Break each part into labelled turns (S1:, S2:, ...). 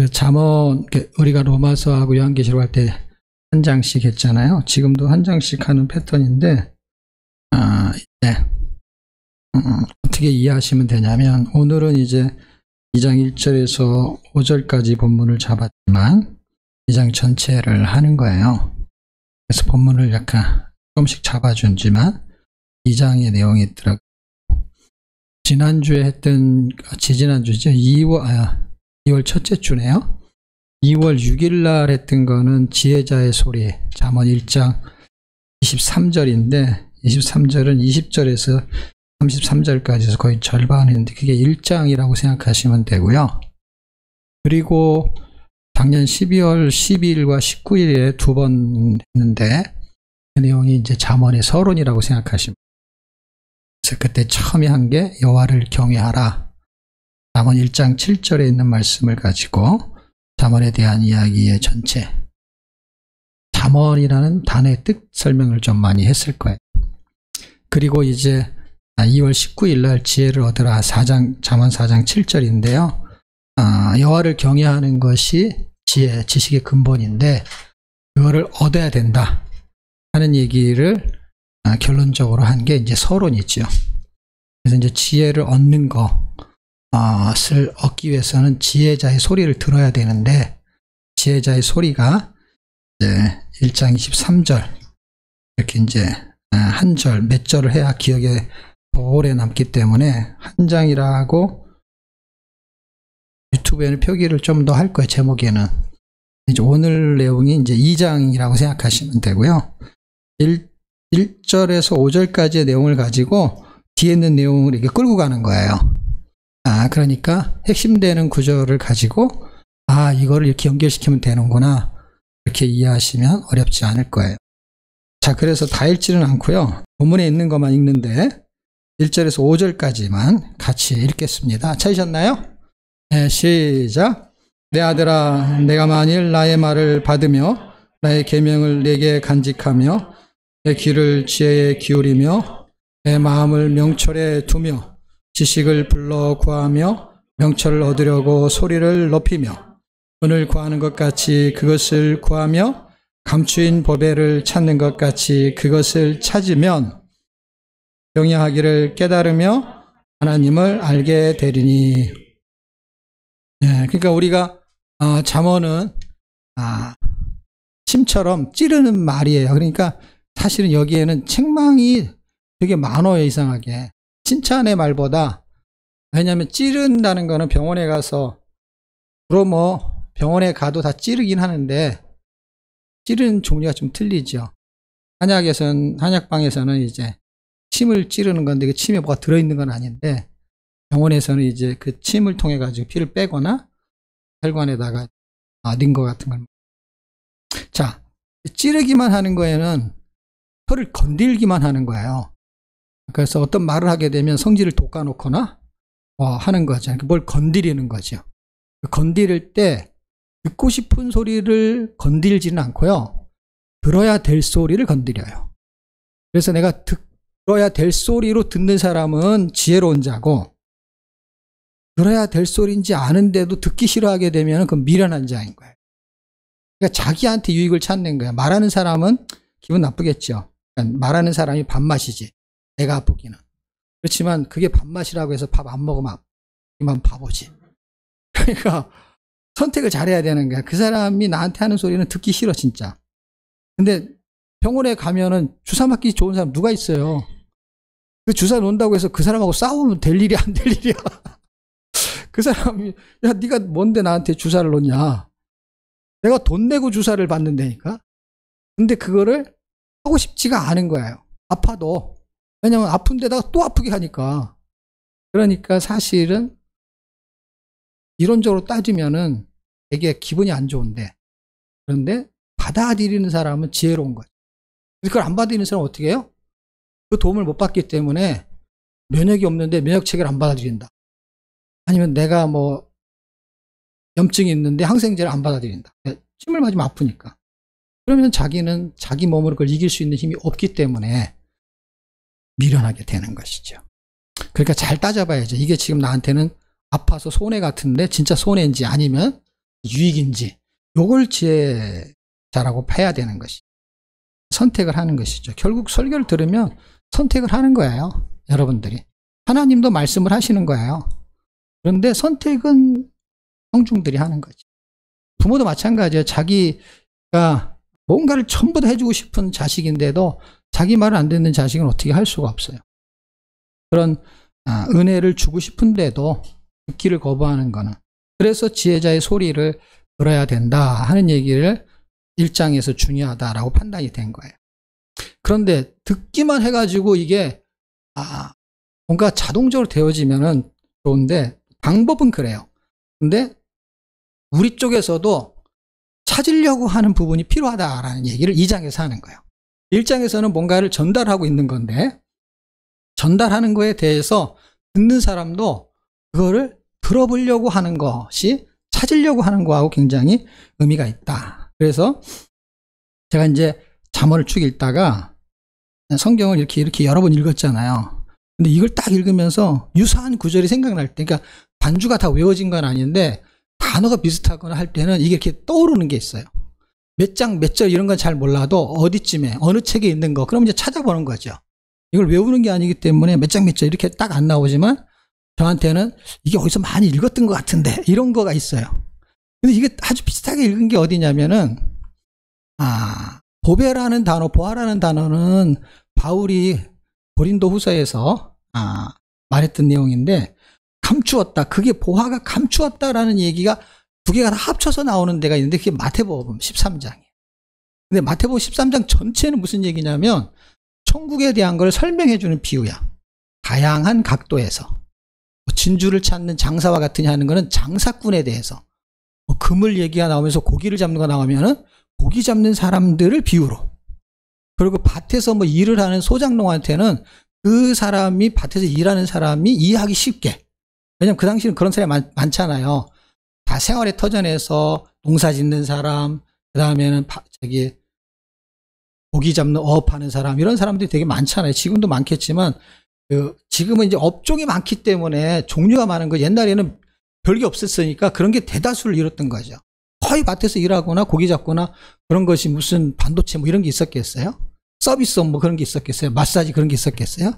S1: 그 잠언, 우리가 로마서하고 요한계시록 할 때 한 장씩 했잖아요. 지금도 한 장씩 하는 패턴인데, 어떻게 이해하시면 되냐면, 오늘은 이제 2장 1절에서 5절까지 본문을 잡았지만, 2장 전체를 하는 거예요. 그래서 본문을 약간 조금씩 잡아준지만, 2장의 내용이 들어가고, 지난주에 했던, 지난주죠. 2월 첫째 주네요. 2월 6일 날 했던 거는 지혜자의 소리, 잠언 1장 23절인데 23절은 20절에서 33절까지 거의 절반인데 그게 1장이라고 생각하시면 되고요. 그리고 작년 12월 12일과 19일에 2번 했는데 그 내용이 이제 잠언의 서론이라고 생각하시면 돼요. 그래서 그때 처음에 한 게 여호와를 경외하라. 잠언 1장 7절에 있는 말씀을 가지고 잠언에 대한 이야기의 전체, 잠언이라는 단어의 뜻 설명을 좀 많이 했을 거예요. 그리고 이제 2월 19일 날 지혜를 얻으라 잠언 4장 7절인데요. 여호와를 경외하는 것이 지혜, 지식의 근본인데 그거를 얻어야 된다 하는 얘기를 결론적으로 한 게 이제 서론이죠. 그래서 이제 지혜를 얻는 것을 얻기 위해서는 지혜자의 소리를 들어야 되는데 지혜자의 소리가 이제 1장 23절 이렇게 이제 한 절, 몇 절을 해야 기억에 더 오래 남기 때문에 한 장이라고 유튜브에는 표기를 좀 더 할 거예요. 제목에는 이제 오늘 내용이 이제 2장이라고 생각하시면 되고요. 1절에서 5절까지의 내용을 가지고 뒤에 있는 내용을 이렇게 끌고 가는 거예요. 그러니까 핵심되는 구절을 가지고 이거를 이렇게 연결시키면 되는구나 이렇게 이해하시면 어렵지 않을 거예요. 자, 그래서 다 읽지는 않고요. 본문에 있는 것만 읽는데 1절에서 5절까지만 같이 읽겠습니다. 찾으셨나요? 네, 시작. 내 아들아, 내가 만일 나의 말을 받으며 나의 계명을 내게 간직하며 내 귀를 지혜에 기울이며 내 마음을 명철에 두며 지식을 불러 구하며 명철을 얻으려고 소리를 높이며 은을 구하는 것 같이 그것을 구하며 감추인 보배를 찾는 것 같이 그것을 찾으면 경외하기를 깨달으며 하나님을 알게 되리니. 그러니까 우리가 잠언은 침처럼 찌르는 말이에요. 그러니까 사실은 여기에는 책망이 되게 많아요. 이상하게 칭찬의 말보다. 왜냐하면 찌른다는 거는 병원에 가서 주로 병원에 가도 다 찌르긴 하는데 찌르는 종류가 좀 틀리죠. 한약방에서는 이제 침을 찌르는 건데 그 침에 뭐가 들어있는 건 아닌데 병원에서는 이제 그 침을 통해 가지고 피를 빼거나 혈관에다가 넣은 것 같은 걸. 자, 찌르기만 하는 거에는 혀를 건들기만 하는 거예요. 그래서 어떤 말을 하게 되면 성질을 돋궈놓거나 하는 거죠. 뭘 건드리는 거죠. 건드릴 때 듣고 싶은 소리를 건들지는 않고요. 들어야 될 소리를 건드려요. 그래서 내가 들어야 될 소리로 듣는 사람은 지혜로운 자고 들어야 될 소리인지 아는데도 듣기 싫어하게 되면 그건 미련한 자인 거예요. 그러니까 자기한테 유익을 찾는 거예요. 말하는 사람은 기분 나쁘겠죠. 그러니까 말하는 사람이 밥맛이지. 내가 아프기는. 그렇지만 그게 밥맛이라고 해서 밥 안 먹으면 이만 바보지. 그러니까 선택을 잘해야 되는 거야. 그 사람이 나한테 하는 소리는 듣기 싫어 진짜. 근데 병원에 가면은 주사 맞기 좋은 사람 누가 있어요. 그 주사 놓는다고 해서 그 사람하고 싸우면 될 일이 안 될 일이야. 그 사람이 야 네가 뭔데 나한테 주사를 놓냐. 내가 돈 내고 주사를 받는다니까. 근데 그거를 하고 싶지가 않은 거예요. 아파도. 왜냐면 아픈 데다가 또 아프게 하니까. 그러니까 사실은 이론적으로 따지면은 되게 기분이 안 좋은데 그런데 받아들이는 사람은 지혜로운 거죠. 그걸 안 받아들이는 사람은 어떻게 해요? 그 도움을 못 받기 때문에 면역이 없는데 면역 체계를 안 받아들인다. 아니면 내가 염증이 있는데 항생제를 안 받아들인다. 침을 맞으면 아프니까. 그러면 자기는 자기 몸으로 그걸 이길 수 있는 힘이 없기 때문에 미련하게 되는 것이죠. 그러니까 잘 따져봐야죠. 이게 지금 나한테는 아파서 손해 같은데 진짜 손해인지 아니면 유익인지 요걸 지혜자라고 봐야 되는 것이 선택을 하는 것이죠. 결국 설교를 들으면 선택을 하는 거예요. 여러분들이. 하나님도 말씀을 하시는 거예요. 그런데 선택은 성중들이 하는 거지. 부모도 마찬가지예요. 자기가 뭔가를 전부 다 해주고 싶은 자식인데도 자기 말을 안 듣는 자식은 어떻게 할 수가 없어요. 그런 은혜를 주고 싶은데도 듣기를 거부하는 거는. 그래서 지혜자의 소리를 들어야 된다 하는 얘기를 1장에서 중요하다라고 판단이 된 거예요. 그런데 듣기만 해가지고 이게 뭔가 자동적으로 되어지면은 좋은데 방법은 그래요. 근데 우리 쪽에서도 찾으려고 하는 부분이 필요하다라는 얘기를 2장에서 하는 거예요. 1장에서는 뭔가를 전달하고 있는 건데 전달하는 거에 대해서 듣는 사람도 그거를 들어보려고 하는 것이 찾으려고 하는 거하고 굉장히 의미가 있다. 그래서 제가 이제 잠언을 쭉 읽다가 성경을 이렇게 여러 번 읽었잖아요. 근데 이걸 딱 읽으면서 유사한 구절이 생각날 때, 그러니까 반주가 다 외워진 건 아닌데 단어가 비슷하거나 할 때는 이게 이렇게 떠오르는 게 있어요. 몇 장, 몇 절 이런 건 잘 몰라도 어디쯤에, 어느 책에 있는 거, 그럼 이제 찾아보는 거죠. 이걸 외우는 게 아니기 때문에 몇 장, 몇 절 이렇게 딱 안 나오지만 저한테는 이게 어디서 많이 읽었던 것 같은데 이런 거가 있어요. 근데 이게 아주 비슷하게 읽은 게 어디냐면은 보배라는 단어, 보아라는 단어는 바울이 고린도 후서에서 말했던 내용인데 감추었다. 그게 보화가 감추었다라는 얘기가 두 개가 다 합쳐서 나오는 데가 있는데 그게 마태복음 13장이에요. 근데 마태복음 13장 전체는 무슨 얘기냐면 천국에 대한 걸 설명해 주는 비유야. 다양한 각도에서. 진주를 찾는 장사와 같으냐 하는 거는 장사꾼에 대해서. 그물 얘기가 나오면서 고기를 잡는 거 나오면은 고기 잡는 사람들을 비유로. 그리고 밭에서 뭐 일을 하는 소장농한테는 그 사람이 밭에서 일하는 사람이 이해하기 쉽게. 왜냐면 그 당시는 그런 사람이 많잖아요. 다 생활의 터전에서 농사 짓는 사람, 그 다음에는 고기 잡는 어업하는 사람, 이런 사람들이 되게 많잖아요. 지금도 많겠지만, 지금은 이제 업종이 많기 때문에 종류가 많은 거, 옛날에는 별게 없었으니까 그런 게 대다수를 이뤘던 거죠. 거의 밭에서 일하거나 고기 잡거나 그런 것이 무슨 반도체 뭐 이런 게 있었겠어요? 서비스업 뭐 그런 게 있었겠어요? 마사지 그런 게 있었겠어요?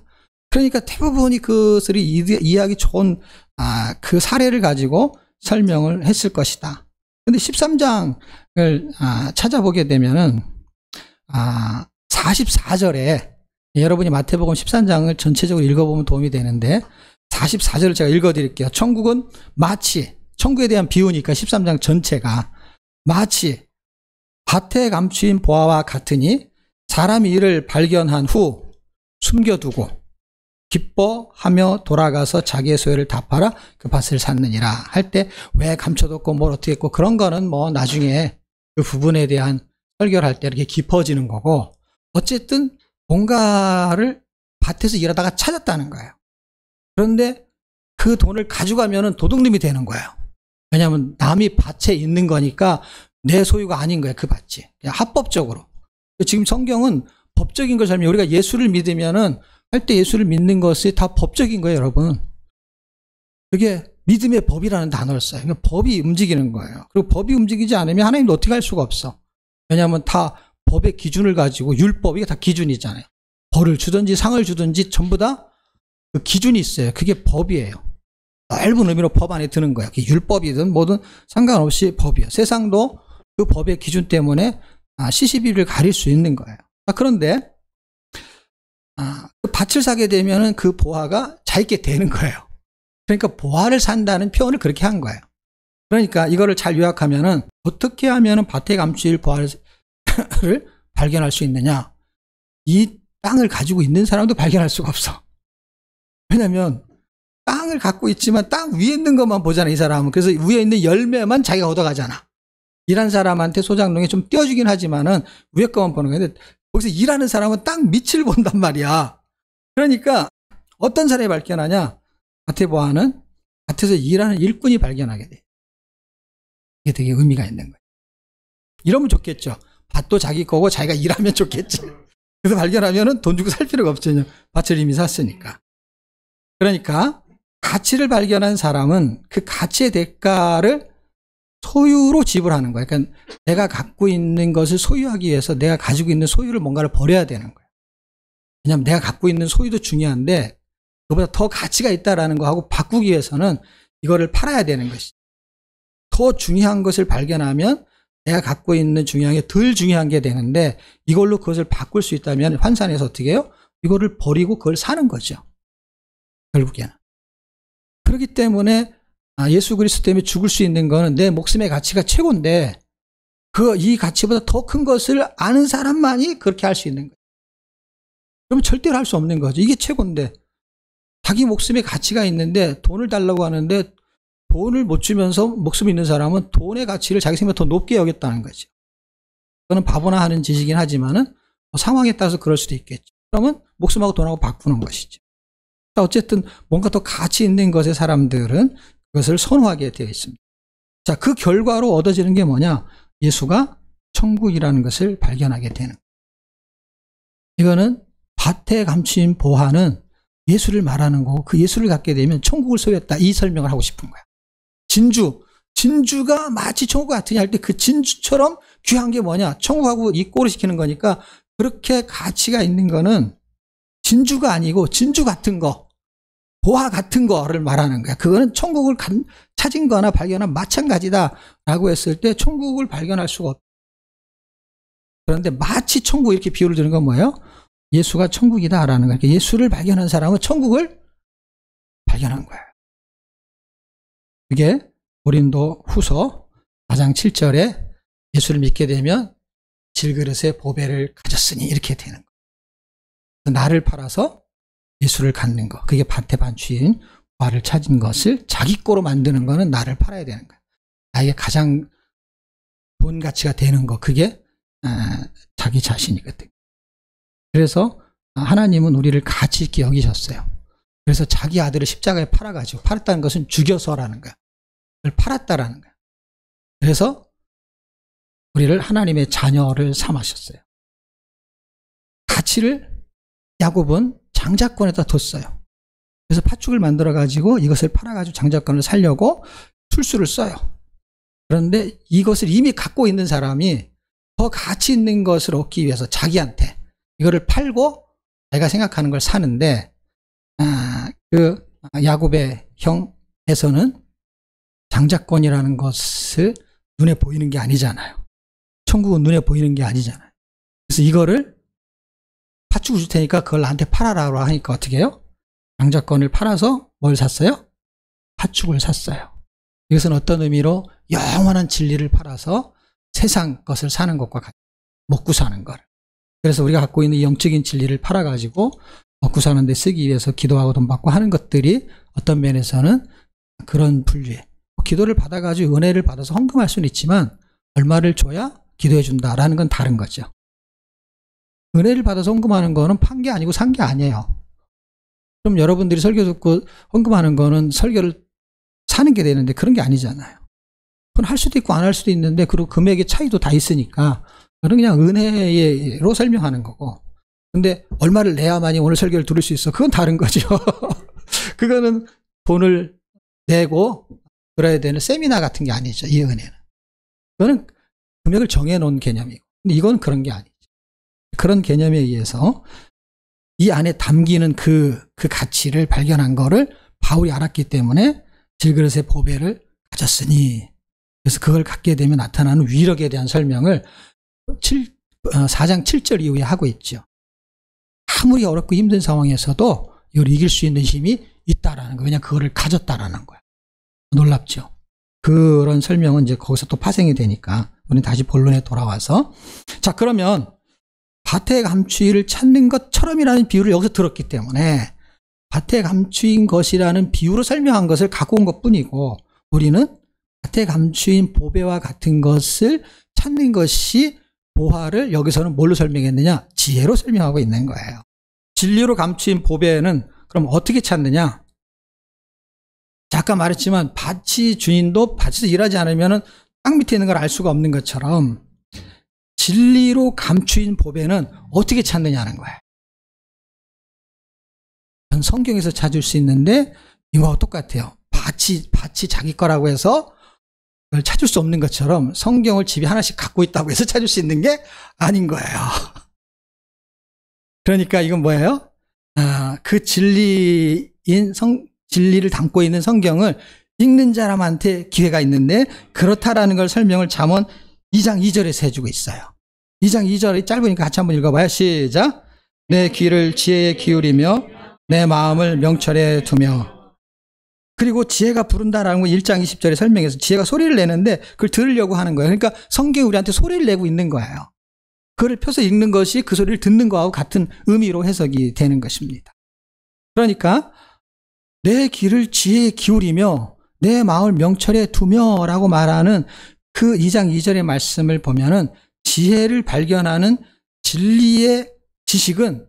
S1: 그러니까 대부분이 그것을 이해하기 좋은 그 사례를 가지고 설명을 했을 것이다. 근데 13장을 찾아보게 되면은 44절에 여러분이 마태복음 13장을 전체적으로 읽어보면 도움이 되는데 44절을 제가 읽어드릴게요. 천국은 마치, 천국에 대한 비유니까 13장 전체가 마치 밭에 감추인 보화와 같으니 사람이 이를 발견한 후 숨겨두고 기뻐하며 돌아가서 자기의 소유를 다 팔아 그 밭을 샀느니라 할 때 왜 감춰뒀고 뭘 어떻게 했고 그런 거는 뭐 나중에 그 부분에 대한 설교를 할 때 이렇게 깊어지는 거고 어쨌든 뭔가를 밭에서 일하다가 찾았다는 거예요. 그런데 그 돈을 가져가면은 도둑놈이 되는 거예요. 왜냐하면 남이 밭에 있는 거니까 내 소유가 아닌 거예요. 그 밭이. 그냥 합법적으로. 지금 성경은 법적인 걸 설명해. 우리가 예수를 믿으면은 할 때 예수를 믿는 것이 다 법적인 거예요, 여러분. 그게 믿음의 법이라는 단어를 써요. 그러니까 법이 움직이는 거예요. 그리고 법이 움직이지 않으면 하나님도 어떻게 할 수가 없어. 왜냐하면 다 법의 기준을 가지고 율법, 이게 다 기준이잖아요. 벌을 주든지 상을 주든지 전부 다 그 기준이 있어요. 그게 법이에요. 넓은 의미로 법 안에 드는 거예요. 율법이든 뭐든 상관없이 법이에요. 세상도 그 법의 기준 때문에 시시비를 가릴 수 있는 거예요. 그런데 그 밭을 사게 되면은 그 보화가 자기게 되는 거예요. 그러니까 보화를 산다는 표현을 그렇게 한 거예요. 그러니까 이거를 잘 요약하면은 어떻게 하면은 밭에 감추일 보화를 발견할 수 있느냐? 이 땅을 가지고 있는 사람도 발견할 수가 없어. 왜냐면 땅을 갖고 있지만 땅 위에 있는 것만 보잖아, 이 사람은. 그래서 위에 있는 열매만 자기가 얻어가잖아. 일한 사람한테 소장농이 좀 띄워주긴 하지만은 위에 것만 보는 거야. 근데 거기서 일하는 사람은 땅 밑을 본단 말이야. 그러니까 어떤 사람이 발견하냐? 밭에 보아는 밭에서 일하는 일꾼이 발견하게 돼. 이게 되게 의미가 있는 거예요. 이러면 좋겠죠. 밭도 자기 거고 자기가 일하면 좋겠지. 그래서 발견하면은 돈 주고 살 필요가 없죠. 밭을 이미 샀으니까. 그러니까 가치를 발견한 사람은 그 가치의 대가를 소유로 지불하는 거예요. 그러니까 내가 갖고 있는 것을 소유하기 위해서 내가 가지고 있는 소유를 뭔가를 버려야 되는 거예요. 왜냐하면 내가 갖고 있는 소유도 중요한데 그보다 더 가치가 있다라는 거하고 바꾸기 위해서는 이거를 팔아야 되는 것이죠. 더 중요한 것을 발견하면 내가 갖고 있는 중요한 게 덜 중요한 게 되는데 이걸로 그것을 바꿀 수 있다면 환산해서 어떻게 해요? 이거를 버리고 그걸 사는 거죠. 결국에는. 그렇기 때문에 예수 그리스도 때문에 죽을 수 있는 거는 내 목숨의 가치가 최고인데 이 가치보다 더 큰 것을 아는 사람만이 그렇게 할 수 있는 거예요. 그러면 절대로 할 수 없는 거죠. 이게 최고인데 자기 목숨의 가치가 있는데 돈을 달라고 하는데 돈을 못 주면서 목숨이 있는 사람은 돈의 가치를 자기 생각보다 더 높게 여겼다는 거죠. 그거는 바보나 하는 짓이긴 하지만은 상황에 따라서 그럴 수도 있겠죠. 그러면 목숨하고 돈하고 바꾸는 것이죠. 어쨌든 뭔가 더 가치 있는 것의 사람들은 그것을 선호하게 되어 있습니다. 자, 그 결과로 얻어지는 게 뭐냐? 예수가 천국이라는 것을 발견하게 되는. 이거는 밭에 감추인 보화는 예수를 말하는 거고 그 예수를 갖게 되면 천국을 소유했다. 이 설명을 하고 싶은 거야. 진주가 마치 천국 같으냐 할 때 그 진주처럼 귀한 게 뭐냐? 천국하고 이꼬를 시키는 거니까 그렇게 가치가 있는 거는 진주가 아니고 진주 같은 거, 보화 같은 거를 말하는 거야. 그거는 천국을 찾은 거나 발견한 마찬가지다라고 했을 때 천국을 발견할 수가 없다. 그런데 마치 천국 이렇게 비유를 드는 건 뭐예요? 예수가 천국이다라는 거예요. 그러니까 예수를 발견한 사람은 천국을 발견한 거예요. 그게 고린도 후서 4장 7절에 예수를 믿게 되면 질그릇의 보배를 가졌으니 이렇게 되는 거예요. 나를 팔아서 예수를 갖는 거. 그게 밭에 반추인 보화를 찾은 것을 자기 거로 만드는 거는 나를 팔아야 되는 거예요. 나에게 가장 본 가치가 되는 거. 그게 자기 자신이거든요. 그래서 하나님은 우리를 가치 있게 여기셨어요. 그래서 자기 아들을 십자가에 팔아가지고 팔았다는 것은 죽여서라는 거야. 그걸 팔았다라는 거야. 그래서 우리를 하나님의 자녀를 삼으셨어요. 가치를 야곱은 장자권에다 뒀어요. 그래서 팥죽을 만들어가지고 이것을 팔아가지고 장자권을 살려고 술수를 써요. 그런데 이것을 이미 갖고 있는 사람이 더 가치 있는 것을 얻기 위해서 자기한테 이거를 팔고 내가 생각하는 걸 사는데 그 야곱의 형에서는 장자권이라는 것을 눈에 보이는 게 아니잖아요. 천국은 눈에 보이는 게 아니잖아요. 그래서 이거를 팥죽을 줄 테니까 그걸 나한테 팔아라고 하니까 어떻게 해요? 장자권을 팔아서 뭘 샀어요? 팥죽을 샀어요. 이것은 어떤 의미로 영원한 진리를 팔아서 세상 것을 사는 것과 같이 먹고 사는 거를. 그래서 우리가 갖고 있는 영적인 진리를 팔아가지고 먹고 사는 데 쓰기 위해서 기도하고 돈 받고 하는 것들이 어떤 면에서는 그런 분류에 기도를 받아가지고 은혜를 받아서 헌금할 수는 있지만 얼마를 줘야 기도해 준다라는 건 다른 거죠. 은혜를 받아서 헌금하는 거는 판 게 아니고 산 게 아니에요. 그럼 여러분들이 설교 듣고 헌금하는 거는 설교를 사는 게 되는데 그런 게 아니잖아요. 그건 할 수도 있고 안 할 수도 있는데 그리고 금액의 차이도 다 있으니까 그건 그냥 은혜로 설명하는 거고. 근데 얼마를 내야만이 오늘 설교를 들을 수 있어. 그건 다른 거죠. 그거는 돈을 내고 들어야 되는 세미나 같은 게 아니죠. 이 은혜는. 그거는 금액을 정해놓은 개념이고. 근데 이건 그런 게 아니죠. 그런 개념에 의해서 이 안에 담기는 그 가치를 발견한 거를 바울이 알았기 때문에 질그릇의 보배를 가졌으니 그래서 그걸 갖게 되면 나타나는 위력에 대한 설명을 4장 7절 이후에 하고 있죠. 아무리 어렵고 힘든 상황에서도 이걸 이길 수 있는 힘이 있다라는 거예요. 왜냐하면 그거를 가졌다라는 거예요. 놀랍죠. 그런 설명은 이제 거기서 또 파생이 되니까 우리는 다시 본론에 돌아와서 자 그러면 밭에 감추이를 찾는 것처럼이라는 비유를 여기서 들었기 때문에 밭에 감추인 것이라는 비유로 설명한 것을 갖고 온 것뿐이고 우리는 밭에 감추인 보배와 같은 것을 찾는 것이 보화를 여기서는 뭘로 설명했느냐? 지혜로 설명하고 있는 거예요. 진리로 감추인 보배는 그럼 어떻게 찾느냐? 아까 말했지만 밭이 주인도 밭에서 일하지 않으면 땅 밑에 있는 걸 알 수가 없는 것처럼 진리로 감추인 보배는 어떻게 찾느냐는 거예요. 성경에서 찾을 수 있는데 이거하고 똑같아요. 밭이 자기 거라고 해서 찾을 수 없는 것처럼 성경을 집에 하나씩 갖고 있다고 해서 찾을 수 있는 게 아닌 거예요. 그러니까 이건 뭐예요? 그 진리를 담고 있는 성경을 읽는 사람한테 기회가 있는데 그렇다라는 걸 설명을 잠언 2장 2절에서 해주고 있어요. 2장 2절이 짧으니까 같이 한번 읽어봐요. 시작. 내 귀를 지혜에 기울이며 내 마음을 명철에 두며. 그리고 지혜가 부른다라는 거 1장 20절에 설명해서 지혜가 소리를 내는데 그걸 들으려고 하는 거예요. 그러니까 성경이 우리한테 소리를 내고 있는 거예요. 그걸 펴서 읽는 것이 그 소리를 듣는 거하고 같은 의미로 해석이 되는 것입니다. 그러니까 내 귀를 지혜에 기울이며 내 마음을 명철에 두며 라고 말하는 그 2장 2절의 말씀을 보면은 지혜를 발견하는 진리의 지식은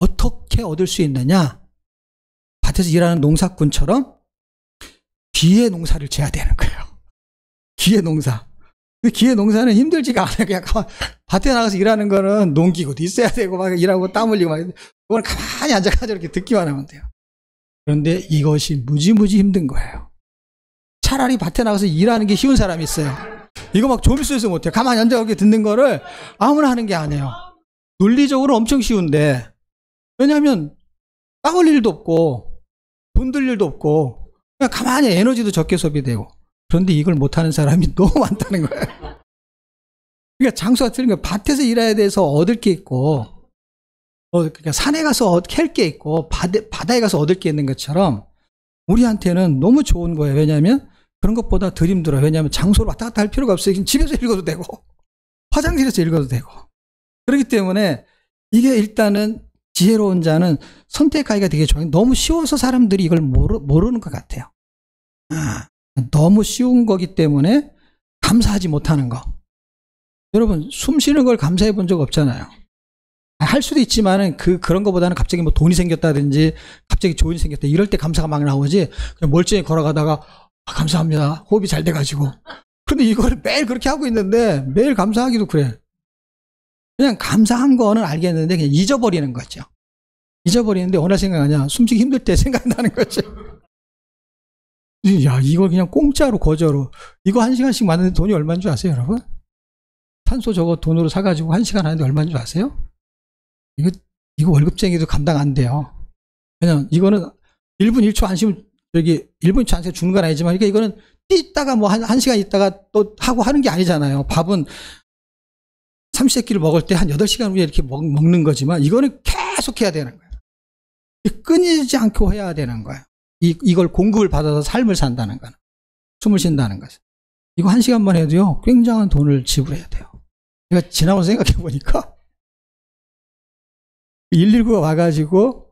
S1: 어떻게 얻을 수 있느냐? 밭에서 일하는 농사꾼처럼 기의 농사를 지어야 되는 거예요. 기의 농사. 기의 농사는 힘들지가 않아요. 그냥 밭에 나가서 일하는 거는 농기구도 있어야 되고 막 일하고 땀 흘리고 막 그걸 가만히 앉아가지고 이렇게 듣기만 하면 돼요. 그런데 이것이 무지무지 힘든 거예요. 차라리 밭에 나가서 일하는 게 쉬운 사람이 있어요. 이거 막 조밀수에서 못해요. 가만히 앉아가지고 듣는 거를 아무나 하는 게 아니에요. 논리적으로 엄청 쉬운데 왜냐하면 땀 흘릴 일도 없고 돈 들 일도 없고 그냥 가만히 에너지도 적게 소비되고 그런데 이걸 못하는 사람이 너무 많다는 거예요. 그러니까 장수가 틀린 거예요. 밭에서 일해야 돼서 얻을 게 있고 그러니까 산에 가서 캘 게 있고 바다에 가서 얻을 게 있는 것처럼 우리한테는 너무 좋은 거예요. 왜냐하면 그런 것보다 덜 힘들어요. 왜냐하면 장소를 왔다 갔다 할 필요가 없어요. 집에서 읽어도 되고 화장실에서 읽어도 되고 그렇기 때문에 이게 일단은 지혜로운 자는 선택하기가 되게 좋아요. 너무 쉬워서 사람들이 이걸 모르는 것 같아요. 너무 쉬운 거기 때문에 감사하지 못하는 거. 여러분 숨 쉬는 걸 감사해 본 적 없잖아요. 할 수도 있지만은 그런 거보다는 갑자기 뭐 돈이 생겼다든지 갑자기 좋은 일이 생겼다 이럴 때 감사가 막 나오지 그냥 멀쩡히 걸어가다가 감사합니다 호흡이 잘 돼가지고 근데 이걸 매일 그렇게 하고 있는데 매일 감사하기도 그래. 그냥 감사한 거는 알겠는데 그냥 잊어버리는 거죠. 잊어버리는데 어느 날 생각하냐 숨쉬기 힘들 때 생각나는 거죠. 야 이걸 그냥 공짜로 거저로 이거 1시간씩 만드는데 돈이 얼마인 줄 아세요 여러분? 탄소 저거 돈으로 사가지고 1시간 하는데 얼마인 줄 아세요? 이거 월급쟁이도 감당 안 돼요. 왜냐면 이거는 1분 1초 안 쉬면 1분 1초 안 쉬면 죽는 건 아니지만 그러니까 이거는 뛰다가 뭐 1시간 있다가 또 하고 하는 게 아니잖아요. 밥은 삼시세끼를 먹을 때 한 8시간 후에 이렇게 먹는 거지만 이거는 계속 해야 되는 거예요. 끊이지 않고 해야 되는 거예요. 이걸 공급을 받아서 삶을 산다는 거는 숨을 쉰다는 것은 이거 1시간만 해도요 굉장한 돈을 지불해야 돼요. 제가 지나고 생각해 보니까 119가 와가지고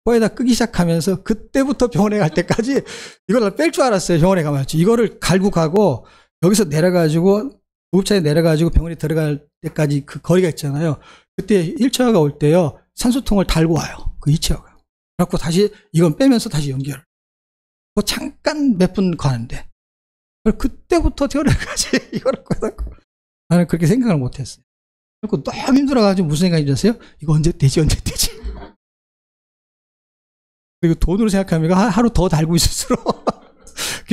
S1: 코에다 끄기 시작하면서 그때부터 병원에 갈 때까지 이걸 뺄 줄 알았어요. 병원에 가면 이거를 갈고 가고 여기서 내려가지고 구급차에 내려가지고 병원에 들어갈 때까지 그 거리가 있잖아요. 그때 휠체어가 올 때요 산소통을 달고 와요. 그 휠체어가. 그래갖고 다시 이건 빼면서 다시 연결. 뭐 잠깐 몇 분 가는데 그때부터 퇴원해가지 이거를 끄고 나는 그렇게 생각을 못했어요. 그리고 너무 힘들어가지고 무슨 생각이 들었어요? 이거 언제 되지? 그리고 돈으로 생각하면 하루 더 달고 있을수록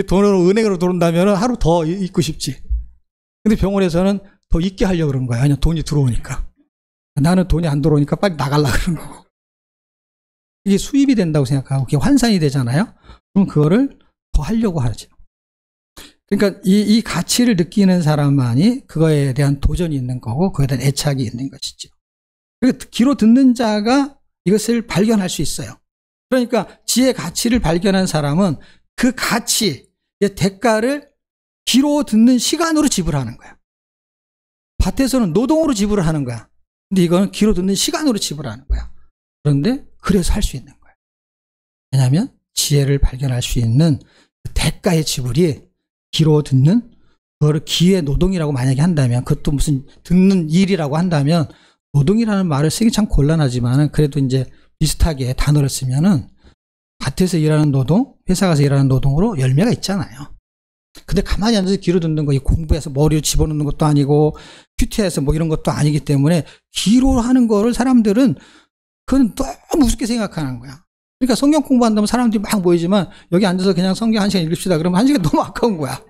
S1: 돈으로 은행으로 들어온다면 하루 더 있고 싶지. 근데 병원에서는 더 있게 하려고 그러는 거야. 아니 돈이 들어오니까. 나는 돈이 안 들어오니까 빨리 나가려고 그러는 거고. 이게 수입이 된다고 생각하고 그게 환산이 되잖아요. 그럼 그거를 더 하려고 하죠. 그러니까 이 가치를 느끼는 사람만이 그거에 대한 도전이 있는 거고 그거에 대한 애착이 있는 것이죠. 그러니까 귀로 듣는 자가 이것을 발견할 수 있어요. 그러니까 지혜의 가치를 발견한 사람은 그 가치의 대가를 귀로 듣는 시간으로 지불하는 거야. 밭에서는 노동으로 지불을 하는 거야. 근데 이거는 귀로 듣는 시간으로 지불하는 거야. 그런데 그래서 할 수 있는 거야. 왜냐하면 지혜를 발견할 수 있는 그 대가의 지불이 귀로 듣는 그거를 귀의 노동이라고 만약에 한다면 그것도 무슨 듣는 일이라고 한다면 노동이라는 말을 쓰기 참 곤란하지만은 그래도 이제 비슷하게 단어를 쓰면은 밭에서 일하는 노동, 회사 가서 일하는 노동으로 열매가 있잖아요. 근데 가만히 앉아서 귀로 듣는 거, 공부해서 머리로 집어넣는 것도 아니고 큐티해서 뭐 이런 것도 아니기 때문에 귀로 하는 거를 사람들은 그건 너무 우습게 생각하는 거야. 그러니까 성경 공부한다면 사람들이 막 모이지만 여기 앉아서 그냥 성경 1시간 읽읍시다. 그러면 1시간 너무 아까운 거야.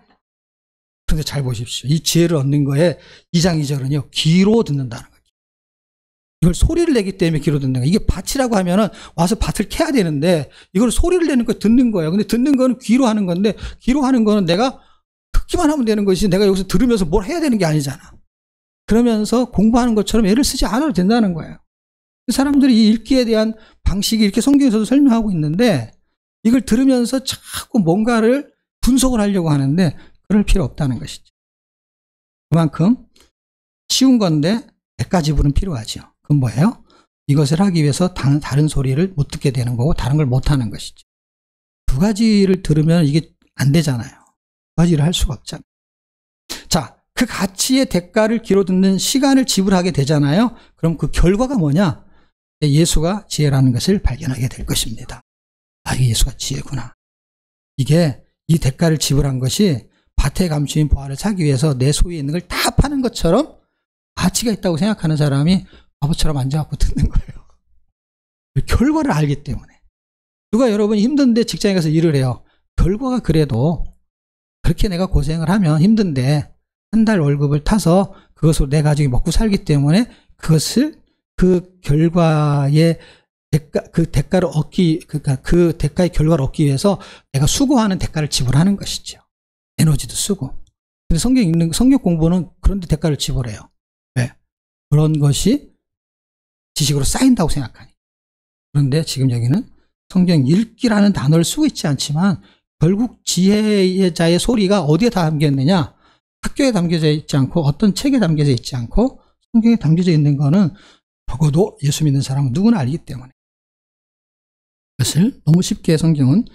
S1: 그런데 잘 보십시오. 이 지혜를 얻는 거에 2장 2절은요. 귀로 듣는다는 거예요. 이걸 소리를 내기 때문에 귀로 듣는 거예요. 이게 밭이라고 하면은 와서 밭을 캐야 되는데 이걸 소리를 내는 거 듣는 거예요. 근데 듣는 거는 귀로 하는 건데 귀로 하는 거는 내가 듣기만 하면 되는 것이지 내가 여기서 들으면서 뭘 해야 되는 게 아니잖아. 그러면서 공부하는 것처럼 애를 쓰지 않아도 된다는 거예요. 사람들이 이 읽기에 대한 방식이 이렇게 성경에서도 설명하고 있는데 이걸 들으면서 자꾸 뭔가를 분석을 하려고 하는데 그럴 필요 없다는 것이죠. 그만큼 쉬운 건데 100가지 필요하죠. 그건 뭐예요? 이것을 하기 위해서 다른 소리를 못 듣게 되는 거고 다른 걸 못 하는 것이죠. 2가지를 들으면 이게 안 되잖아요. 2가지를 할 수가 없잖아요. 자, 그 가치의 대가를 귀로 듣는 시간을 지불하게 되잖아요. 그럼 그 결과가 뭐냐? 예수가 지혜라는 것을 발견하게 될 것입니다. 아, 이게 예수가 지혜구나. 이게 이 대가를 지불한 것이 밭에 감추인 보화를 사기 위해서 내 소유에 있는 걸 다 파는 것처럼 가치가 있다고 생각하는 사람이 바보처럼 앉아갖고 듣는 거예요. 결과를 알기 때문에. 누가 여러분이 힘든데 직장에 가서 일을 해요. 결과가 그래도 그렇게 내가 고생을 하면 힘든데 한 달 월급을 타서 그것으로 내 가족이 먹고 살기 때문에 그것을 그 결과의 그 대가를 그 대가의 결과를 얻기 위해서 내가 수고하는 대가를 지불하는 것이죠. 에너지도 쓰고. 근데 성경 공부는 그런데 대가를 지불해요. 왜? 그런 것이 지식으로 쌓인다고 생각하니. 그런데 지금 여기는 성경 읽기라는 단어를 쓰고 있지 않지만 결국 지혜의 자의 소리가 어디에 다 담겨 있느냐? 학교에 담겨져 있지 않고 어떤 책에 담겨져 있지 않고 성경에 담겨져 있는 거는 적어도 예수 믿는 사람은 누구나 알기 때문에 그것을 너무 쉽게 성경은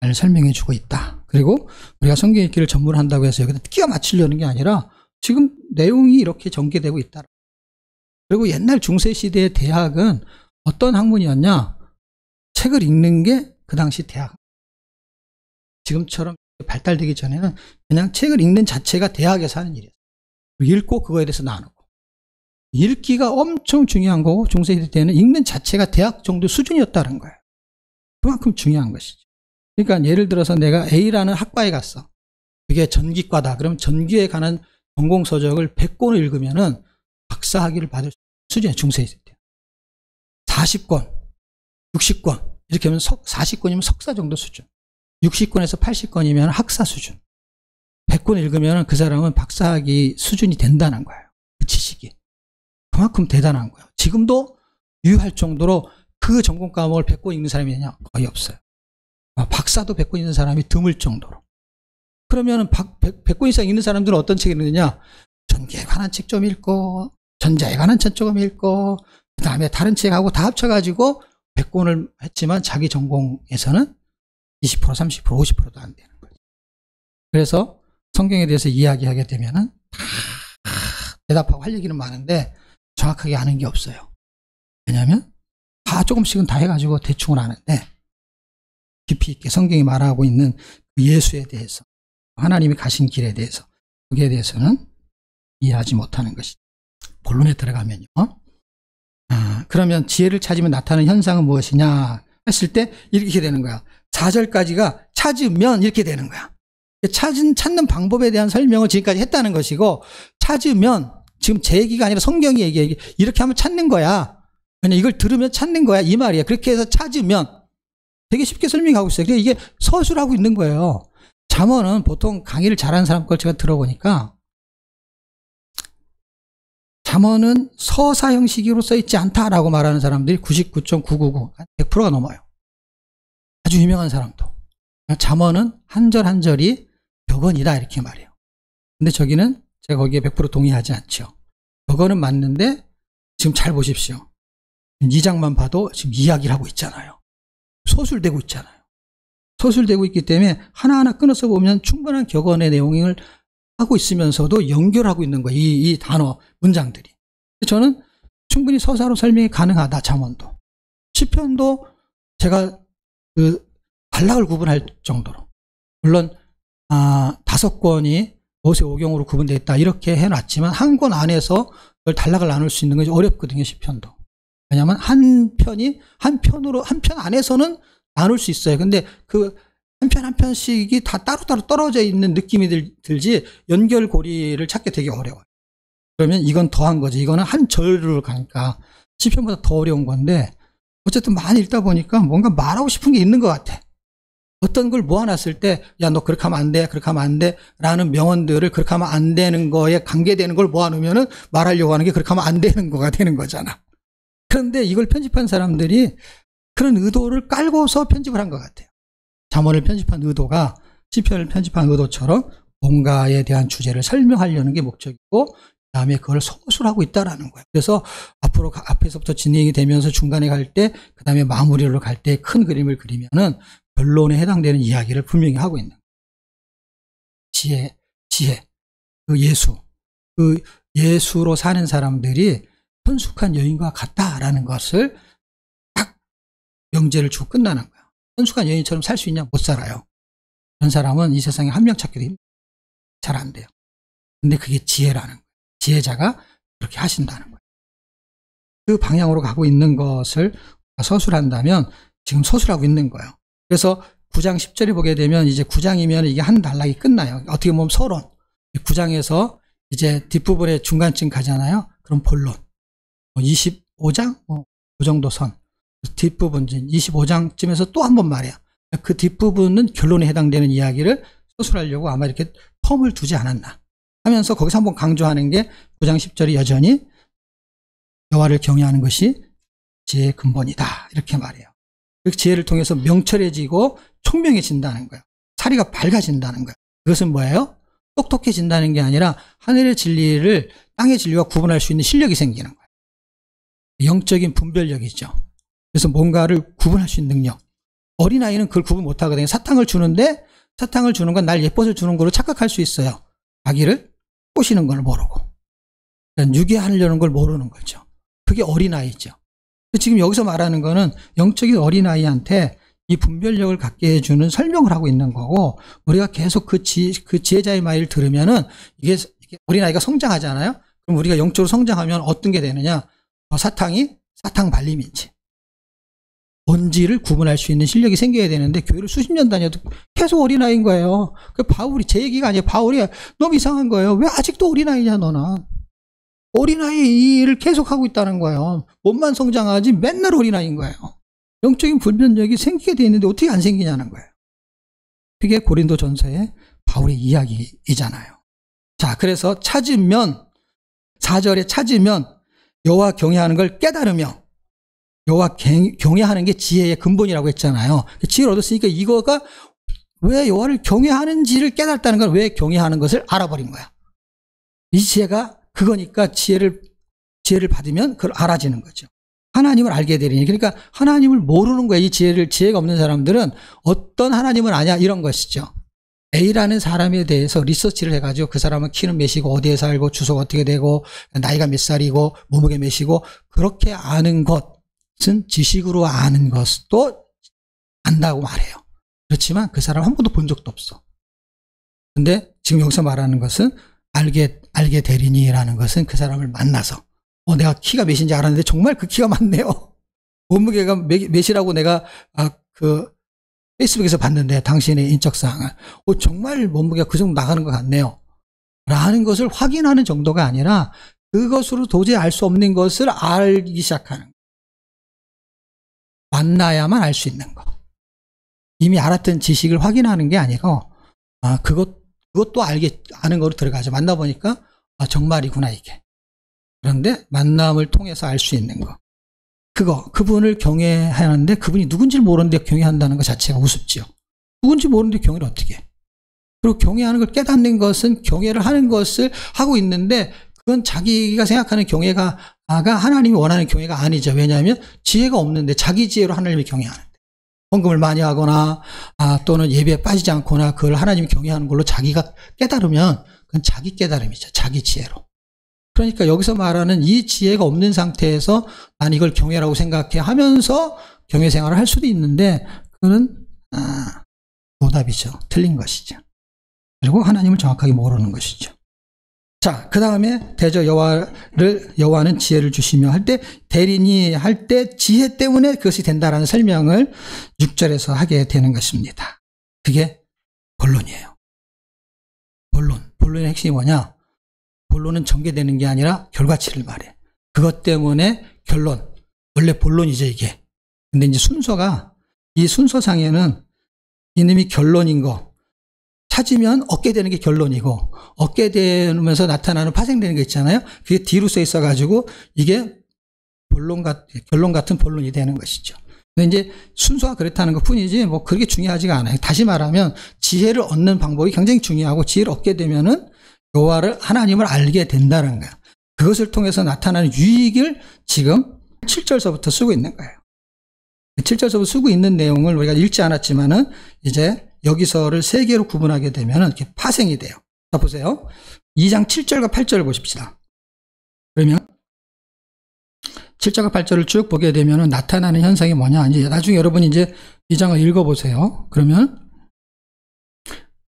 S1: 잘 설명해 주고 있다. 그리고 우리가 성경 읽기를 전문으로 한다고 해서 여기다 끼워 맞추려는 게 아니라 지금 내용이 이렇게 전개되고 있다. 그리고 옛날 중세시대의 대학은 어떤 학문이었냐? 책을 읽는 게 그 당시 대학. 지금처럼 발달되기 전에는 그냥 책을 읽는 자체가 대학에서 하는 일이었어요. 읽고 그거에 대해서 나누고. 읽기가 엄청 중요한 거고 중세시대 때는 읽는 자체가 대학 정도 수준이었다는 거예요. 그만큼 중요한 것이죠. 그러니까 예를 들어서 내가 A라는 학과에 갔어. 그게 전기과다. 그럼 전기에 관한 전공서적을 100권을 읽으면은 박사학위를 받을 수준이에요. 중세시대 때. 40권, 60권 이렇게 하면 40권이면 석사 정도 수준. 60권에서 80권이면 학사 수준. 100권 읽으면 그 사람은 박사학위 수준이 된다는 거예요. 그 지식이. 그만큼 대단한 거예요. 지금도 유효할 정도로 그 전공 과목을 100권 읽는 사람이 있느냐? 거의 없어요. 박사도 100권 읽는 사람이 드물 정도로. 그러면 100권 이상 읽는 사람들은 어떤 책을 읽느냐? 전기에 관한 책 좀 읽고 전자에 관한 책 조금 읽고 그 다음에 다른 책하고 다 합쳐가지고 100권을 했지만 자기 전공에서는 20%, 30%, 50%도 안 되는 거죠. 그래서 성경에 대해서 이야기하게 되면은 다 대답하고 할 얘기는 많은데 정확하게 아는 게 없어요. 왜냐하면 다 조금씩은 다 해가지고 대충은 아는데 깊이 있게 성경이 말하고 있는 예수에 대해서 하나님이 가신 길에 대해서 거기에 대해서는 이해하지 못하는 것이죠. 본론에 들어가면요. 그러면 지혜를 찾으면 나타나는 현상은 무엇이냐 했을 때 이렇게 되는 거야. 4절까지가 찾으면 이렇게 되는 거야. 찾는 방법에 대한 설명을 지금까지 했다는 것이고 찾으면 지금 제 얘기가 아니라 성경이 얘기해. 이렇게 하면 찾는 거야. 그냥 이걸 들으면 찾는 거야. 이 말이야. 그렇게 해서 찾으면 되게 쉽게 설명하고 있어요. 그래서 이게 서술하고 있는 거예요. 잠언은 보통 강의를 잘하는 사람 걸 제가 들어보니까 잠언은 서사 형식으로 써있지 않다라고 말하는 사람들이 99.999, 100%가 넘어요. 아주 유명한 사람도. 잠언은 한 절 한 절이 벽언이다 이렇게 말해요. 근데 저기는 제가 거기에 100% 동의하지 않죠. 벽언은 맞는데 지금 잘 보십시오. 2장만 봐도 지금 이야기를 하고 있잖아요. 서술되고 있잖아요. 서술되고 있기 때문에 하나하나 끊어서 보면 충분한 격언의 내용을 하고 있으면서도 연결하고 있는 거예요. 이 단어, 문장들이. 저는 충분히 서사로 설명이 가능하다. 잠언도. 시편도 제가 단락을 구분할 정도로. 물론 5권이 모세 오경으로 구분되어 있다. 이렇게 해놨지만 한 권 안에서 그걸 단락을 나눌 수 있는 것이 어렵거든요. 시편도. 왜냐하면 한 편 안에서는 나눌 수 있어요. 근데 그 한 편 한 편씩이 다 따로따로 떨어져 있는 느낌이 들지 연결고리를 찾기 되게 어려워요. 그러면 이건 더한 거지. 이거는 한 절로 가니까 시편보다 더 어려운 건데 어쨌든 많이 읽다 보니까 뭔가 말하고 싶은 게 있는 것 같아. 어떤 걸 모아놨을 때 야, 너 그렇게 하면 안 돼, 그렇게 하면 안 돼 라는 명언들을 그렇게 하면 안 되는 거에 관계되는 걸 모아놓으면은 말하려고 하는 게 그렇게 하면 안 되는 거가 되는 거잖아. 그런데 이걸 편집한 사람들이 그런 의도를 깔고서 편집을 한 것 같아요. 잠언을 편집한 의도가 시편을 편집한 의도처럼 뭔가에 대한 주제를 설명하려는 게 목적이고 그다음에 그걸 서술하고 있다라는 거예요. 그래서 앞에서부터 진행이 되면서 중간에 갈 때 그다음에 마무리로 갈 때 큰 그림을 그리면은 결론에 해당되는 이야기를 분명히 하고 있는 거예요. 지혜, 그 예수로 사는 사람들이 현숙한 여인과 같다라는 것을 딱 명제를 주고 끝나는 거예요. 현숙한 여인처럼 살 수 있냐? 못 살아요. 그런 사람은 이 세상에 한 명 찾기도 잘 안 돼요. 근데 그게 지혜라는 거예요. 지혜자가 그렇게 하신다는 거예요. 그 방향으로 가고 있는 것을 서술한다면 지금 서술하고 있는 거예요. 그래서 9장 10절에 보게 되면 이제 9장이면 이게 한 단락이 끝나요. 어떻게 보면 서론. 9장에서 이제 뒷부분에 중간쯤 가잖아요. 그럼 본론. 25장? 그 정도 선. 뒷부분, 25장쯤에서 또 한 번 말해요. 그 뒷부분은 결론에 해당되는 이야기를 서술하려고 아마 이렇게 텀을 두지 않았나 하면서 거기서 한번 강조하는 게 9장 10절이 여전히 여호와를 경외하는 것이 지혜의 근본이다. 이렇게 말해요. 그 지혜를 통해서 명철해지고 총명해진다는 거예요. 사리가 밝아진다는 거예요. 그것은 뭐예요? 똑똑해진다는 게 아니라 하늘의 진리를 땅의 진리와 구분할 수 있는 실력이 생기는 거예요. 영적인 분별력이죠. 그래서 뭔가를 구분할 수 있는 능력. 어린아이는 그걸 구분 못하거든요. 사탕을 주는데 사탕을 주는 건 날 예뻐서 주는 거로 착각할 수 있어요. 자기를 꼬시는 걸 모르고. 그러니까 유괴하려는 걸 모르는 거죠. 그게 어린아이죠. 지금 여기서 말하는 거는 영적인 어린아이한테 이 분별력을 갖게 해주는 설명을 하고 있는 거고, 우리가 계속 그 지혜자의 말을 들으면은 이게 어린아이가 성장하잖아요? 그럼 우리가 영적으로 성장하면 어떤 게 되느냐? 사탕이 사탕 발림인지 뭔지를 구분할 수 있는 실력이 생겨야 되는데 교회를 수십 년 다녀도 계속 어린아이인 거예요. 그 바울이, 제 얘기가 아니에요. 바울이 너무 이상한 거예요. 왜 아직도 어린아이냐 너는. 어린아이 일을 계속 하고 있다는 거예요. 몸만 성장하지 맨날 어린아이인 거예요. 영적인 분별력이 생기게 돼 있는데 어떻게 안 생기냐는 거예요. 그게 고린도전서의 바울의 이야기이잖아요. 자, 그래서 찾으면, 4절에 찾으면 여호와 경외하는 걸 깨달으며, 여호와 경외하는 게 지혜의 근본이라고 했잖아요. 지혜를 얻었으니까 이거가 왜 여호와를 경외하는지를 깨달았다는 건 왜 경외하는 것을 알아버린 거야. 이 지혜가 그거니까 지혜를 받으면 그걸 알아지는 거죠. 하나님을 알게 되리니. 그러니까 하나님을 모르는 거예요. 이 지혜가 없는 사람들은 어떤 하나님을 아냐 이런 것이죠. A라는 사람에 대해서 리서치를 해가지고 그 사람은 키는 몇이고 어디에 살고 주소가 어떻게 되고 나이가 몇 살이고 몸무게 몇이고 그렇게 아는 것은 지식으로 아는 것도 안다고 말해요. 그렇지만 그 사람 한 번도 본 적도 없어. 근데 지금 여기서 말하는 것은 알게 되리니라는 것은 그 사람을 만나서 내가 키가 몇인지 알았는데 정말 그 키가 많네요. 몸무게가 몇이라고 내가 페이스북에서 봤는데 당신의 인적사항을 정말 몸무게가 그 정도 나가는 것 같네요. 라는 것을 확인하는 정도가 아니라 그것으로 도저히 알 수 없는 것을 알기 시작하는 거예요. 만나야만 알 수 있는 거. 이미 알았던 지식을 확인하는 게 아니고 그것도 아는 거로 들어가죠. 만나보니까 정말이구나 이게. 그런데 만남을 통해서 알 수 있는 거. 그분을 경외하는데 그분이 누군지를 모르는데 경외한다는 것 자체가 우습지요. 누군지 모르는데 경외를 어떻게 해. 그리고 경외하는 걸 깨닫는 것은 경외를 하는 것을 하고 있는데 그건 자기가 생각하는 경외가 하나님이 원하는 경외가 아니죠. 왜냐하면 지혜가 없는데 자기 지혜로 하나님을 경외하는데 헌금을 많이 하거나 또는 예배에 빠지지 않거나 그걸 하나님이 경외하는 걸로 자기가 깨달으면 그건 자기 깨달음이죠. 자기 지혜로. 그러니까 여기서 말하는 이 지혜가 없는 상태에서 난 이걸 경외라고 생각해 하면서 경외 생활을 할 수도 있는데 그거는 오답이죠. 틀린 것이죠. 그리고 하나님을 정확하게 모르는 것이죠. 자, 그 다음에 대저 여호와는 지혜를 주시며 할 때 대리니 할 때 지혜 때문에 그것이 된다라는 설명을 6절에서 하게 되는 것입니다. 그게 본론이에요. 본론의 핵심이 뭐냐? 본론은 전개되는 게 아니라 결과치를 말해. 그것 때문에 결론. 원래 본론이죠, 이게. 근데 이제 순서가, 이 순서상에는 이놈이 결론인 거 찾으면 얻게 되는 게 결론이고, 얻게 되면서 나타나는 파생되는 게 있잖아요. 그게 뒤로 써 있어가지고 이게 결론 같은 본론이 되는 것이죠. 근데 이제 순서가 그렇다는 것 뿐이지 뭐 그렇게 중요하지가 않아요. 다시 말하면 지혜를 얻는 방법이 굉장히 중요하고, 지혜를 얻게 되면은 여호와를, 하나님을 알게 된다는 거예요. 그것을 통해서 나타나는 유익을 지금 7절서부터 쓰고 있는 거예요. 7절서부터 쓰고 있는 내용을 우리가 읽지 않았지만은 이제 여기서를 세 개로 구분하게 되면은 이렇게 파생이 돼요. 자, 보세요. 2장 7절과 8절을 보십시다. 그러면 7절과 8절을 쭉 보게 되면은 나타나는 현상이 뭐냐? 이제 나중에 여러분이 이제 이 장을 읽어보세요. 그러면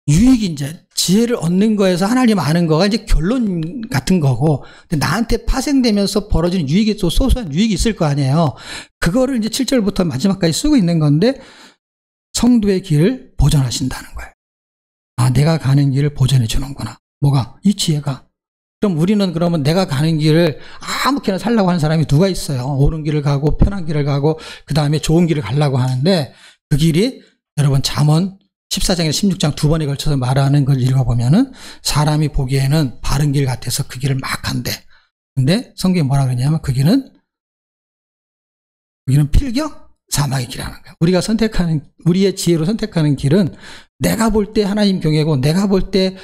S1: 유익이 이제 지혜를 얻는 거에서 하나님 아는 거가 이제 결론 같은 거고, 근데 나한테 파생되면서 벌어지는 유익이 또 소소한 유익이 있을 거 아니에요. 그거를 이제 7절부터 마지막까지 쓰고 있는 건데, 성도의 길을 보존하신다는 거예요. 아, 내가 가는 길을 보존해 주는구나. 뭐가? 이 지혜가. 그럼 우리는 그러면 내가 가는 길을 아무렇게나 살라고 하는 사람이 누가 있어요? 옳은 길을 가고 편한 길을 가고 그 다음에 좋은 길을 가려고 하는데, 그 길이 여러분 잠언 14장에서 16장 두 번에 걸쳐서 말하는 걸 읽어보면은 사람이 보기에는 바른 길 같아서 그 길을 막 간대. 근데 성경이 뭐라 그러냐면 그 길은 필격 사망의 길이라는 거야. 우리가 선택하는, 우리의 지혜로 선택하는 길은 내가 볼 때 하나님 경외고 내가 볼 때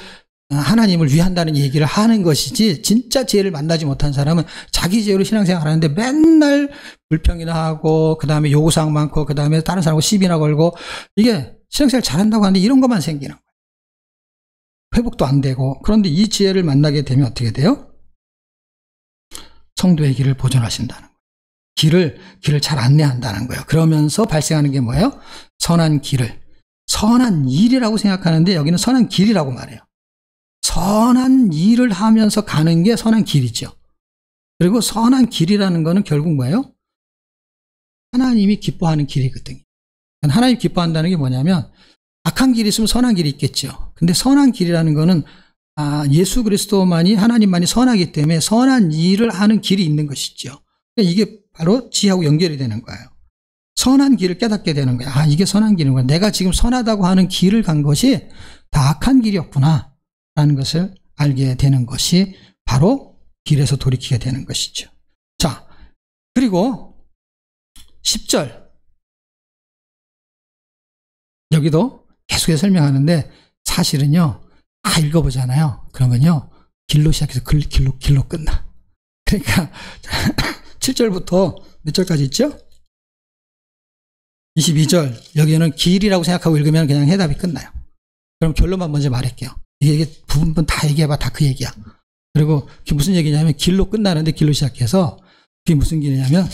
S1: 하나님을 위한다는 얘기를 하는 것이지, 진짜 지혜를 만나지 못한 사람은 자기 지혜로 신앙생활 하는데 맨날 불평이나 하고 그 다음에 요구사항 많고 그 다음에 다른 사람하고 시비나 걸고, 이게 신앙생활 잘한다고 하는데 이런 것만 생기는 거예요. 회복도 안 되고. 그런데 이 지혜를 만나게 되면 어떻게 돼요? 성도의 길을 보존하신다는 거예요. 길을 잘 안내한다는 거예요. 그러면서 발생하는 게 뭐예요? 선한 길을, 선한 일이라고 생각하는데 여기는 선한 길이라고 말해요. 선한 일을 하면서 가는 게 선한 길이죠. 그리고 선한 길이라는 거는 결국 뭐예요? 하나님이 기뻐하는 길이거든요. 하나님 기뻐한다는 게 뭐냐면, 악한 길이 있으면 선한 길이 있겠죠. 근데 선한 길이라는 거는 예수 그리스도만이, 하나님만이 선하기 때문에 선한 일을 하는 길이 있는 것이죠. 이게 바로 지혜하고 연결이 되는 거예요. 선한 길을 깨닫게 되는 거예요. 아, 이게 선한 길이구나. 내가 지금 선하다고 하는 길을 간 것이 다 악한 길이었구나 라는 것을 알게 되는 것이 바로 길에서 돌이키게 되는 것이죠. 자, 그리고 10절 여기도 계속해서 설명하는데, 사실은요 다 읽어보잖아요. 그러면요 길로 시작해서 길로 끝나. 그러니까 7절부터 몇 절까지 있죠? 22절 여기는 길이라고 생각하고 읽으면 그냥 해답이 끝나요. 그럼 결론만 먼저 말할게요. 이게 부분 다 얘기해봐. 다 그 얘기야. 그리고 그게 무슨 얘기냐면 길로 끝나는데 길로 시작해서 그게 무슨 길이냐면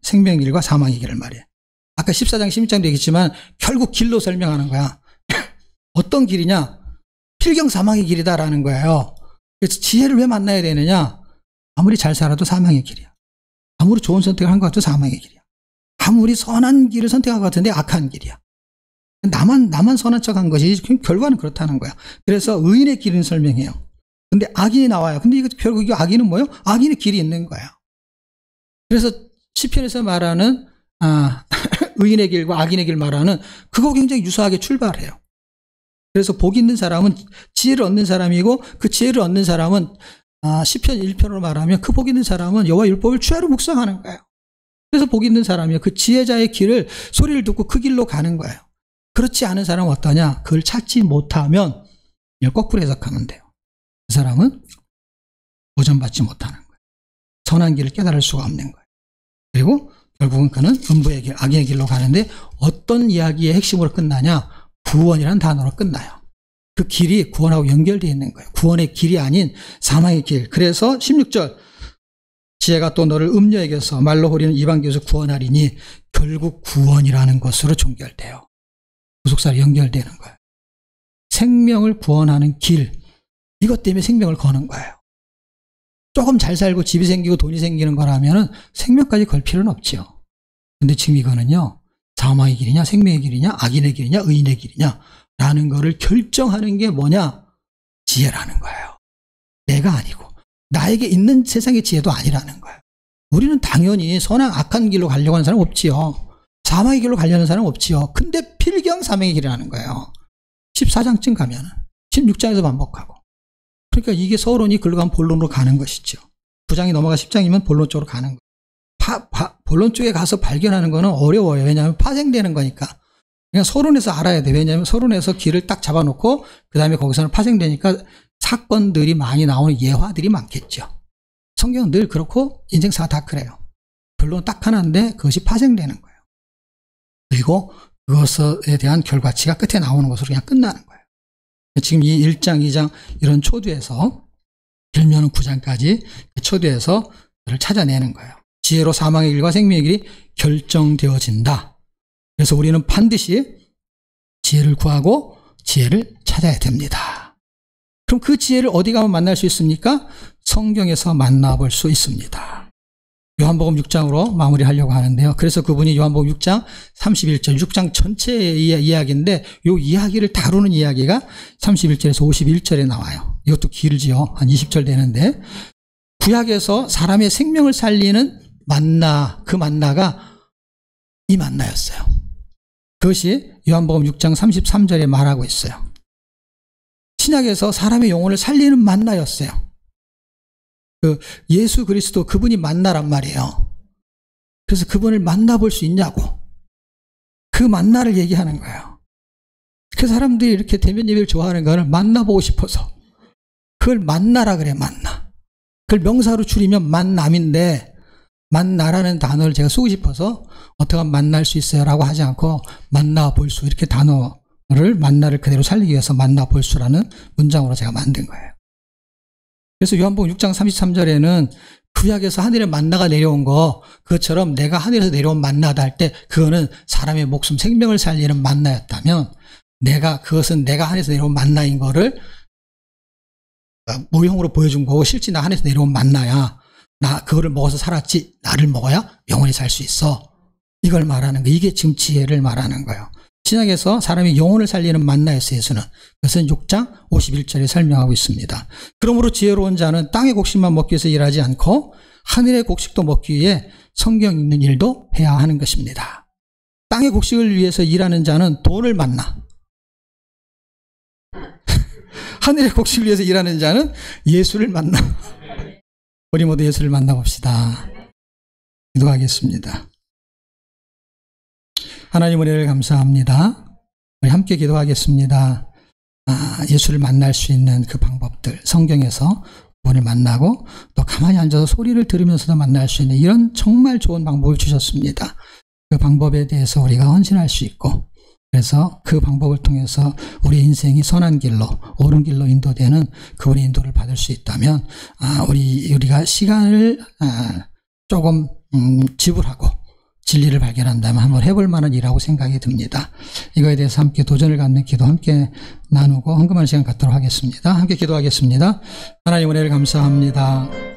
S1: 생명의 길과 사망의 길을 말해. 아까 14장 16장도 얘기했지만 결국 길로 설명하는 거야. 어떤 길이냐? 필경 사망의 길이다라는 거예요. 그래서 지혜를 왜 만나야 되느냐? 아무리 잘 살아도 사망의 길이야. 아무리 좋은 선택을 한 것 같아도 사망의 길이야. 아무리 선한 길을 선택한 것 같은데 악한 길이야. 나만 선한 척한 것이 결과는 그렇다는 거야. 그래서 의인의 길은 설명해요. 근데 악인이 나와요. 근데 이거 결국 이거 악인은 뭐예요? 악인의 길이 있는 거야. 그래서 시편에서 말하는 의인의 길과 악인의 길 말하는 그거 굉장히 유사하게 출발해요. 그래서 복 있는 사람은 지혜를 얻는 사람이고, 그 지혜를 얻는 사람은 시편 1편으로 말하면 그 복 있는 사람은 여호와 율법을 주야로 묵상하는 거예요. 그래서 복 있는 사람이에요. 그 지혜자의 길을, 소리를 듣고 그 길로 가는 거예요. 그렇지 않은 사람은 어떠냐? 그걸 찾지 못하면 이걸 거꾸로 해석하면 돼요. 그 사람은 보전받지 못하는 거예요. 선한 길을 깨달을 수가 없는 거예요. 그리고 결국은 그는 음부의 길, 악의 길로 가는데, 어떤 이야기의 핵심으로 끝나냐? 구원이라는 단어로 끝나요. 그 길이 구원하고 연결되어 있는 거예요. 구원의 길이 아닌 사망의 길. 그래서 16절 지혜가 또 너를 음녀에게서 말로 호리는 이방교에서 구원하리니, 결국 구원이라는 것으로 종결돼요. 구속사로 연결되는 거예요. 생명을 구원하는 길, 이것 때문에 생명을 거는 거예요. 조금 잘 살고 집이 생기고 돈이 생기는 거라면은 생명까지 걸 필요는 없죠. 근데 지금 이거는요, 사망의 길이냐 생명의 길이냐 악인의 길이냐 의인의 길이냐 라는 거를 결정하는 게 뭐냐? 지혜라는 거예요. 내가 아니고 나에게 있는 세상의 지혜도 아니라는 거예요. 우리는 당연히 선악 악한 길로 가려고 하는 사람 없지요. 사망의 길로 가려는 사람 없지요. 근데 필경 사망의 길이라는 거예요. 14장쯤 가면은 16장에서 반복하고. 그러니까 이게 서론이 글로 가면 본론으로 가는 것이죠. 9장이 넘어가 10장이면 본론 쪽으로 가는 거예요. 본론 쪽에 가서 발견하는 거는 어려워요. 왜냐하면 파생되는 거니까. 그냥 서론에서 알아야 돼. 왜냐하면 서론에서 길을 딱 잡아놓고 그 다음에 거기서는 파생되니까 사건들이 많이 나오는 예화들이 많겠죠. 성경은 늘 그렇고 인생사가 다 그래요. 결론은 딱 하나인데 그것이 파생되는 거예요. 그리고 그것에 대한 결과치가 끝에 나오는 것으로 그냥 끝나는 거예요. 지금 이 1장, 2장 이런 초두에서 길면은 9장까지 초두에서 그를 찾아내는 거예요. 지혜로 사망의 길과 생명의 길이 결정되어진다. 그래서 우리는 반드시 지혜를 구하고 지혜를 찾아야 됩니다. 그럼 그 지혜를 어디 가면 만날 수 있습니까? 성경에서 만나볼 수 있습니다. 요한복음 6장으로 마무리하려고 하는데요. 그래서 그분이 요한복음 6장 31절, 6장 전체의 이야기인데 이 이야기를 다루는 이야기가 31절에서 51절에 나와요. 이것도 길지요. 한 20절 되는데 구약에서 사람의 생명을 살리는 만나, 그 만나가 이 만나였어요. 그것이 요한복음 6장 33절에 말하고 있어요. 신약에서 사람의 영혼을 살리는 만나였어요. 그 예수 그리스도 그분이 만나란 말이에요. 그래서 그분을 만나볼 수 있냐고. 그 만나를 얘기하는 거예요. 그 사람들이 이렇게 대면 예배를 좋아하는 거는 만나보고 싶어서. 그걸 만나라 그래, 만나. 그걸 명사로 줄이면 만남인데 만나라는 단어를 제가 쓰고 싶어서 어떻게 하면 만날 수 있어요? 라고 하지 않고 만나볼 수, 이렇게 단어를 만나를 그대로 살리기 위해서 만나볼 수라는 문장으로 제가 만든 거예요. 그래서 요한복음 6장 33절에는 구약에서 하늘에 만나가 내려온 거, 그것처럼 내가 하늘에서 내려온 만나다 할 때 그거는 사람의 목숨, 생명을 살리는 만나였다면 그것은 내가 하늘에서 내려온 만나인 거를 모형으로 보여준 거고 실제 나 하늘에서 내려온 만나야. 나 그거를 먹어서 살았지 나를 먹어야 영원히 살 수 있어. 이걸 말하는 거. 이게 지금 지혜를 말하는 거예요. 신약에서 사람이 영혼을 살리는 만나였어요. 예수는. 그것은 6장 51절에 설명하고 있습니다. 그러므로 지혜로운 자는 땅의 곡식만 먹기 위해서 일하지 않고 하늘의 곡식도 먹기 위해 성경 읽는 일도 해야 하는 것입니다. 땅의 곡식을 위해서 일하는 자는 돈을 만나. 하늘의 곡식을 위해서 일하는 자는 예수를 만나. 우리 모두 예수를 만나봅시다. 기도하겠습니다. 하나님 은혜를 감사합니다. 우리 함께 기도하겠습니다. 예수를 만날 수 있는 그 방법들, 성경에서 그분을 만나고 또 가만히 앉아서 소리를 들으면서도 만날 수 있는 이런 정말 좋은 방법을 주셨습니다. 그 방법에 대해서 우리가 헌신할 수 있고, 그래서 그 방법을 통해서 우리 인생이 선한 길로, 옳은 길로 인도되는 그분의 인도를 받을 수 있다면 우리가 시간을 조금 지불하고 진리를 발견한다면 한번 해볼 만한 일이라고 생각이 듭니다. 이거에 대해서 함께 도전을 갖는 기도 함께 나누고 헌금하는 시간 갖도록 하겠습니다. 함께 기도하겠습니다. 하나님 은혜를 감사합니다.